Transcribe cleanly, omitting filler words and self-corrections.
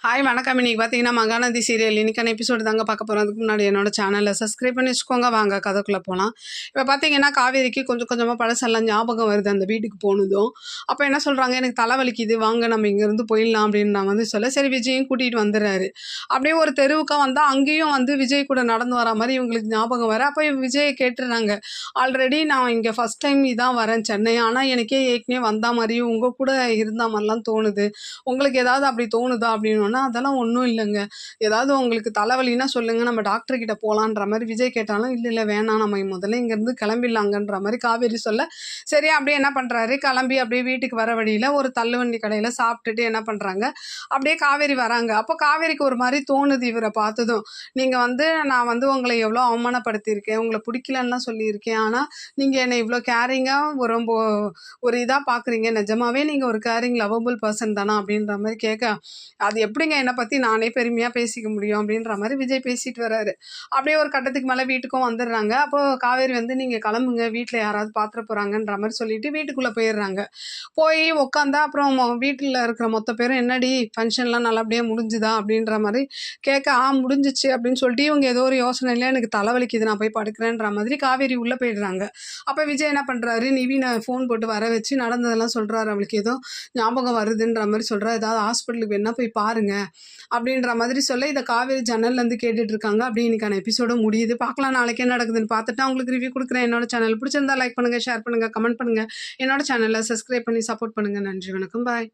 Hi வணக்கம். இன்னைக்கு பார்த்தீங்கன்னா மகாநதி சீரியல் இன்னைக்கான எபிசோடு தாங்க பார்க்க போகிறோம். அதுக்கு முன்னாடி என்னோட சேனலை சப்ஸ்கிரைப் பண்ணி வச்சுக்கோங்க. வாங்க கதைக்குள்ளே போகலாம். இப்போ பார்த்தீங்கன்னா காவேரிக்கு கொஞ்சம் கொஞ்சமாக பழசெல்லாம் ஞாபகம் வருது அந்த வீட்டுக்கு போனதும். அப்போ என்ன சொல்கிறாங்க, எனக்கு தலைவலிக்குது, வாங்க நம்ம இங்கேருந்து போயிடலாம் அப்படின்னு நான் வந்து சொல்ல, சரி விஜயும் கூட்டிகிட்டு வந்துடுறாரு. அப்படியே ஒரு தெருவுக்கா வந்தால் அங்கேயும் வந்து விஜய் கூட நடந்து வர மாதிரி இவங்களுக்கு ஞாபகம் வர, அப்போ விஜயை கேட்டுடுறாங்க. ஆல்ரெடி நான் இங்கே ஃபஸ்ட் டைம் இதான் வரேன் சென்னை, ஆனால் எனக்கே ஏற்கனவே வந்த மாதிரியும் உங்கள் கூட இருந்த மாதிரிலாம் தோணுது. உங்களுக்கு ஏதாவது அப்படி தோணுதா அப்படின்னு. அதெல்லாம் ஒன்றும் இல்லைங்க, ஏதாவது உங்களுக்கு தலைவலின்னா சொல்லுங்க, நம்ம டாக்டர் கிட்ட போகலான்ற மாதிரி விஜய் கேட்டாலும், இல்லை இல்லை வேணாம், நம்ம முதல்ல இங்கேருந்து கிளம்பிடலாங்கன்ற மாதிரி காவேரி சொல்ல, சரி அப்படியே என்ன பண்ணுறாரு, கிளம்பி அப்படியே வீட்டுக்கு வர வழியில் ஒரு தள்ளுவண்டி கடையில் சாப்பிட்டுட்டு என்ன பண்ணுறாங்க, அப்படியே காவேரி வராங்க. அப்போ காவேரிக்கு ஒரு மாதிரி தோணுது இவரை பார்த்ததும், நீங்கள் வந்து நான் வந்து உங்களை எவ்வளோ அவமானப்படுத்தியிருக்கேன், உங்களை பிடிக்கலன்னா சொல்லியிருக்கேன், ஆனால் நீங்கள் என்னை இவ்வளோ கேரிங்காக ரொம்ப ஒரு இதாக பார்க்குறீங்க, நிஜமாவே நீங்கள் ஒரு கேரிங் லவபிள் பர்சன் தானா அப்படின்ற மாதிரி கேட்க, அது எப்படிங்க என்னை பற்றி நானே பெருமையாக பேசிக்க முடியும் அப்படின்ற மாதிரி விஜய் பேசிட்டு வர்றாரு. அப்படியே ஒரு கட்டத்துக்கு மேலே வீட்டுக்கும் வந்துடுறாங்க. அப்போது காவேரி வந்து நீங்கள் கிளம்புங்க, வீட்டில் யாராவது பாத்திர போகிறாங்கன்ற மாதிரி சொல்லிட்டு வீட்டுக்குள்ளே போயிடுறாங்க. போய் உட்காந்தா அப்புறம் வீட்டில் இருக்கிற மொத்த பேரும் என்னடி ஃபங்க்ஷன்லாம் நல்லபடியாக முடிஞ்சுதா அப்படின்ற மாதிரி கேட்க, முடிஞ்சிச்சு அப்படின்னு சொல்லிட்டு இவங்க ஏதோ ஒரு யோசனையில் எனக்கு தலைவலிக்குது நான் போய் படுக்கிறேன்ற மாதிரி காவேரி உள்ளே போயிடுறாங்க. அப்போ விஜய் என்ன பண்ணுறாரு, நிவினை ஃபோன் போட்டு வர வச்சு நடந்ததெல்லாம் சொல்கிறாரு. அவளுக்கு ஏதோ ஞாபகம் வருதுன்ற மாதிரி சொல்கிறா, ஏதாவது ஹாஸ்பிட்டலுக்கு வேணா போய் பாருங்க அப்படின்ற மாதிரி சொல்ல, இதை காவேரி ஜன்னல்லேருந்து கேட்டுட்டு இருக்காங்க. அப்படி இன்னைக்கான எபிசோட முடியுது. பார்க்கலாம் நாளைக்கு என்ன நடக்குதுன்னு பார்த்துட்டு உங்களுக்கு ரிவ்யூ கொடுக்குறேன். என்னோட சேனல் பிடிச்சிருந்தா லைக் பண்ணுங்கள், ஷேர் பண்ணுங்கள், கமெண்ட் பண்ணுங்கள். என்னோட சேனலை சப்ஸ்கிரைப் பண்ணி சப்போர்ட் பண்ணுங்கள். நன்றி, வணக்கம், பாய்.